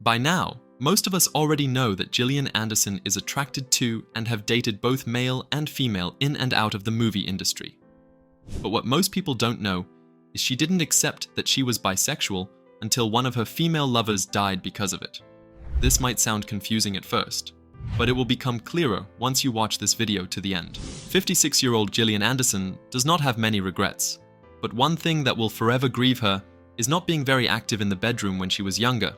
By now, most of us already know that Gillian Anderson is attracted to and have dated both male and female in and out of the movie industry. But what most people don't know is she didn't accept that she was bisexual until one of her female lovers died because of it. This might sound confusing at first, but it will become clearer once you watch this video to the end. 56-year-old Gillian Anderson does not have many regrets, but one thing that will forever grieve her is not being very active in the bedroom when she was younger.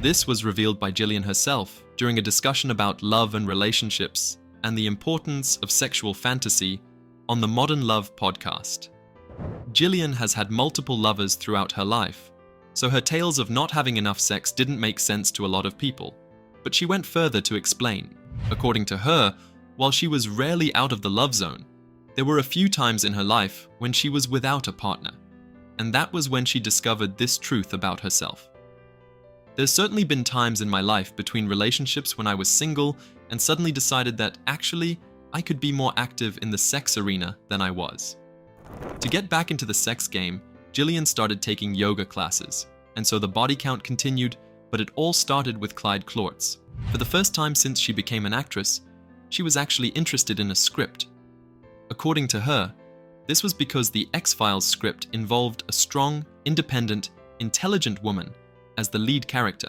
This was revealed by Gillian herself during a discussion about love and relationships and the importance of sexual fantasy on the Modern Love podcast. Gillian has had multiple lovers throughout her life, so her tales of not having enough sex didn't make sense to a lot of people, but she went further to explain. According to her, while she was rarely out of the love zone, there were a few times in her life when she was without a partner, and that was when she discovered this truth about herself. There's certainly been times in my life between relationships when I was single and suddenly decided that actually I could be more active in the sex arena than I was. To get back into the sex game, Gillian started taking yoga classes, and so the body count continued, but it all started with Clyde Clortz. For the first time since she became an actress, she was actually interested in a script. According to her, this was because the X-Files script involved a strong, independent, intelligent woman as the lead character.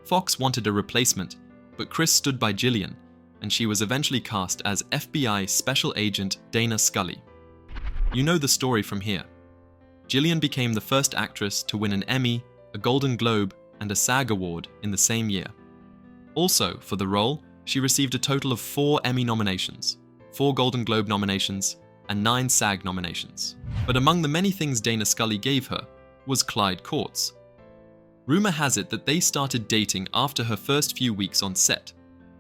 Fox wanted a replacement, but Chris stood by Gillian, and she was eventually cast as FBI Special Agent Dana Scully. You know the story from here. Gillian became the first actress to win an Emmy, a Golden Globe, and a SAG Award in the same year. Also, for the role, she received a total of 4 Emmy nominations, 4 Golden Globe nominations, and 9 SAG nominations. But among the many things Dana Scully gave her was Clyde Clortz. Rumor has it that they started dating after her first few weeks on set.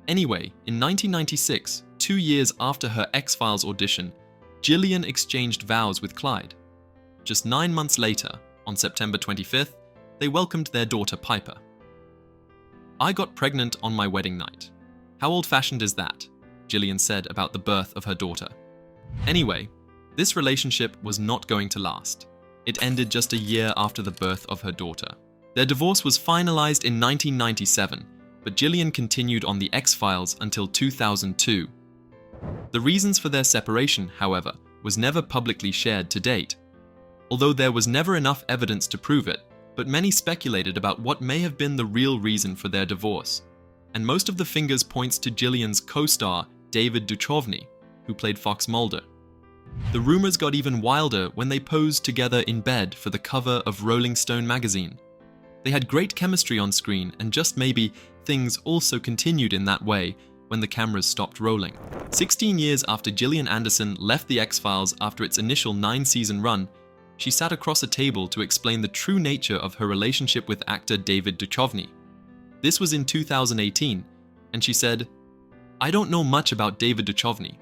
Anyway, in 1996, 2 years after her X-Files audition, Gillian exchanged vows with Clyde. Just 9 months later, on September 25th, they welcomed their daughter Piper. "I got pregnant on my wedding night. How old-fashioned is that?" Gillian said about the birth of her daughter. Anyway, this relationship was not going to last. It ended just a year after the birth of her daughter. Their divorce was finalized in 1997, but Gillian continued on the X-Files until 2002. The reasons for their separation, however, was never publicly shared to date. Although there was never enough evidence to prove it, but many speculated about what may have been the real reason for their divorce. And most of the fingers points to Gillian's co-star, David Duchovny, who played Fox Mulder. The rumors got even wilder when they posed together in bed for the cover of Rolling Stone magazine. They had great chemistry on screen, and just maybe, things also continued in that way when the cameras stopped rolling. 16 years after Gillian Anderson left the X-Files after its initial 9-season run, she sat across a table to explain the true nature of her relationship with actor David Duchovny. This was in 2018, and she said, "I don't know much about David Duchovny.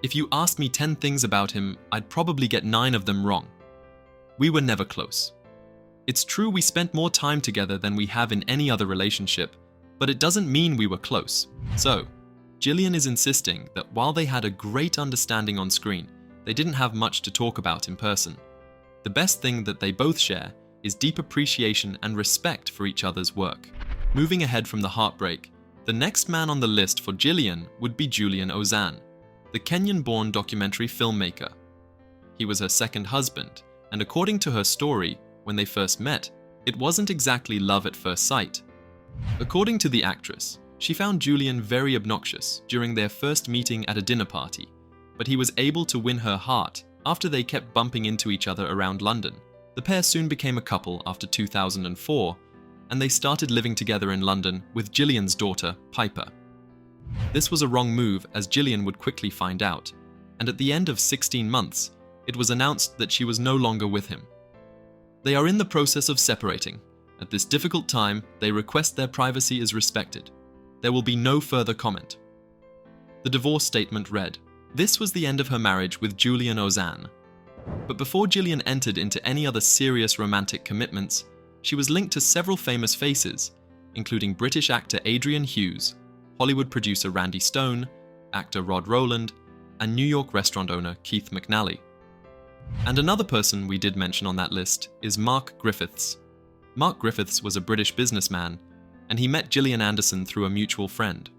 If you asked me 10 things about him, I'd probably get 9 of them wrong. We were never close. It's true we spent more time together than we have in any other relationship, but it doesn't mean we were close." So, Gillian is insisting that while they had a great understanding on screen, they didn't have much to talk about in person. The best thing that they both share is deep appreciation and respect for each other's work. Moving ahead from the heartbreak, the next man on the list for Gillian would be Julian Ozanne, the Kenyan-born documentary filmmaker. He was her second husband, and according to her story, when they first met, it wasn't exactly love at first sight. According to the actress, she found Julian very obnoxious during their first meeting at a dinner party, but he was able to win her heart after they kept bumping into each other around London. The pair soon became a couple after 2004, and they started living together in London with Gillian's daughter, Piper. This was a wrong move, as Gillian would quickly find out, and at the end of 16 months, it was announced that she was no longer with him. They are in the process of separating. At this difficult time, they request their privacy is respected. There will be no further comment. The divorce statement read, "This was the end of her marriage with Julian Ozanne." But before Gillian entered into any other serious romantic commitments, she was linked to several famous faces, including British actor Adrian Hughes, Hollywood producer Randy Stone, actor Rod Rowland, and New York restaurant owner Keith McNally. And another person we did mention on that list is Mark Griffiths. Mark Griffiths was a British businessman, and he met Gillian Anderson through a mutual friend.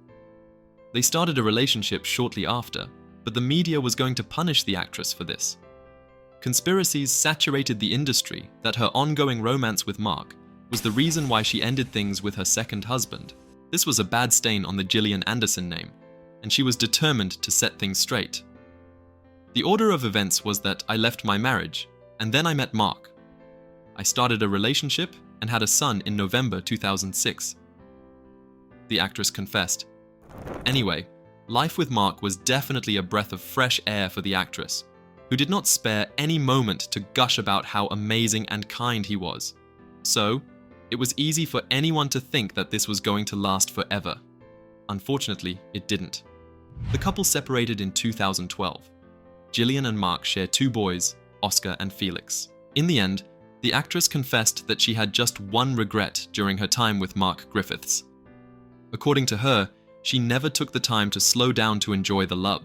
They started a relationship shortly after, but the media was going to punish the actress for this. Conspiracies saturated the industry that her ongoing romance with Mark was the reason why she ended things with her second husband. This was a bad stain on the Gillian Anderson name, and she was determined to set things straight. The order of events was that I left my marriage, and then I met Mark. I started a relationship and had a son in November 2006. The actress confessed. Anyway, life with Mark was definitely a breath of fresh air for the actress, who did not spare any moment to gush about how amazing and kind he was. So, it was easy for anyone to think that this was going to last forever. Unfortunately, it didn't. The couple separated in 2012. Gillian and Mark share 2 boys, Oscar and Felix. In the end, the actress confessed that she had just one regret during her time with Mark Griffiths. According to her, she never took the time to slow down to enjoy the love.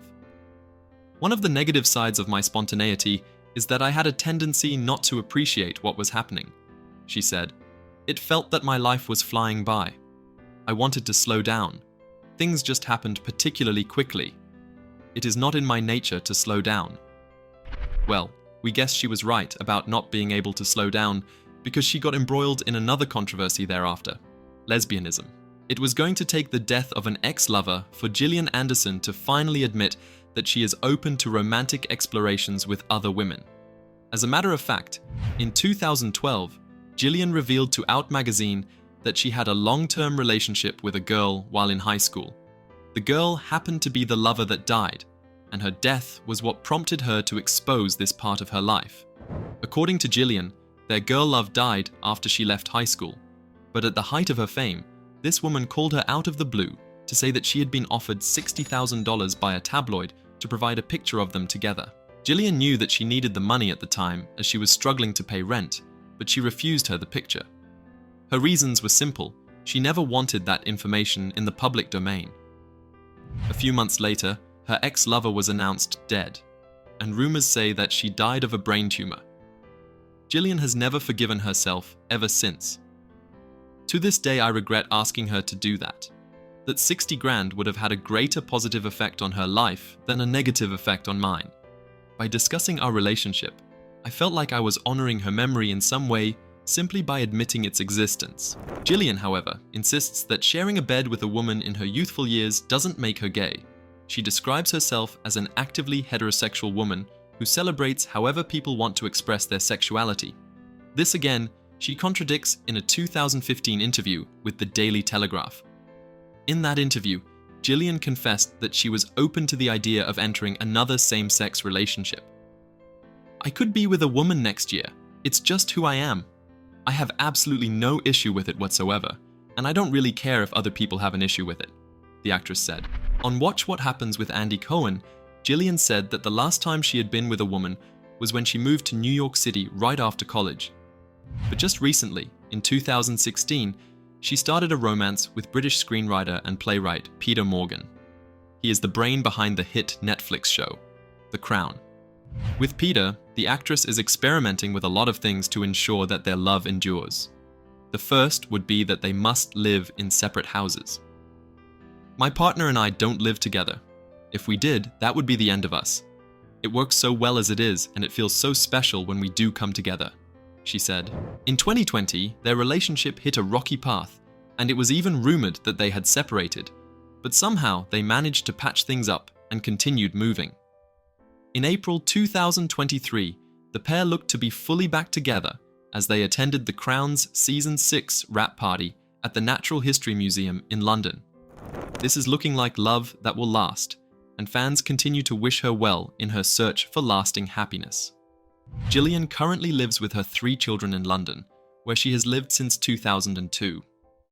One of the negative sides of my spontaneity is that I had a tendency not to appreciate what was happening, she said. It felt that my life was flying by. I wanted to slow down. Things just happened particularly quickly. It is not in my nature to slow down. Well, we guess she was right about not being able to slow down because she got embroiled in another controversy thereafter, lesbianism. It was going to take the death of an ex-lover for Gillian Anderson to finally admit that she is open to romantic explorations with other women. As a matter of fact, in 2012, Gillian revealed to Out magazine that she had a long-term relationship with a girl while in high school. The girl happened to be the lover that died, and her death was what prompted her to expose this part of her life. According to Gillian, their girl love died after she left high school, but at the height of her fame, this woman called her out of the blue to say that she had been offered $60,000 by a tabloid to provide a picture of them together. Gillian knew that she needed the money at the time as she was struggling to pay rent, but she refused her the picture. Her reasons were simple. She never wanted that information in the public domain. A few months later, her ex-lover was announced dead, and rumors say that she died of a brain tumor. Gillian has never forgiven herself ever since. To this day, I regret asking her to do that. That 60 grand would have had a greater positive effect on her life than a negative effect on mine. By discussing our relationship, I felt like I was honoring her memory in some way simply by admitting its existence. Gillian, however, insists that sharing a bed with a woman in her youthful years doesn't make her gay. She describes herself as an actively heterosexual woman who celebrates however people want to express their sexuality. This again, she contradicts in a 2015 interview with the Daily Telegraph. In that interview, Gillian confessed that she was open to the idea of entering another same-sex relationship. I could be with a woman next year. It's just who I am. I have absolutely no issue with it whatsoever, and I don't really care if other people have an issue with it, the actress said. On Watch What Happens with Andy Cohen, Gillian said that the last time she had been with a woman was when she moved to New York City right after college. But just recently, in 2016, she started a romance with British screenwriter and playwright Peter Morgan. He is the brain behind the hit Netflix show, The Crown. With Peter, the actress is experimenting with a lot of things to ensure that their love endures. The first would be that they must live in separate houses. My partner and I don't live together. If we did, that would be the end of us. It works so well as it is, and it feels so special when we do come together, she said. In 2020, their relationship hit a rocky path, and it was even rumored that they had separated, but somehow they managed to patch things up and continued moving. In April 2023, the pair looked to be fully back together as they attended the Crown's Season 6 wrap party at the Natural History Museum in London. This is looking like love that will last, and fans continue to wish her well in her search for lasting happiness. Gillian currently lives with her 3 children in London, where she has lived since 2002.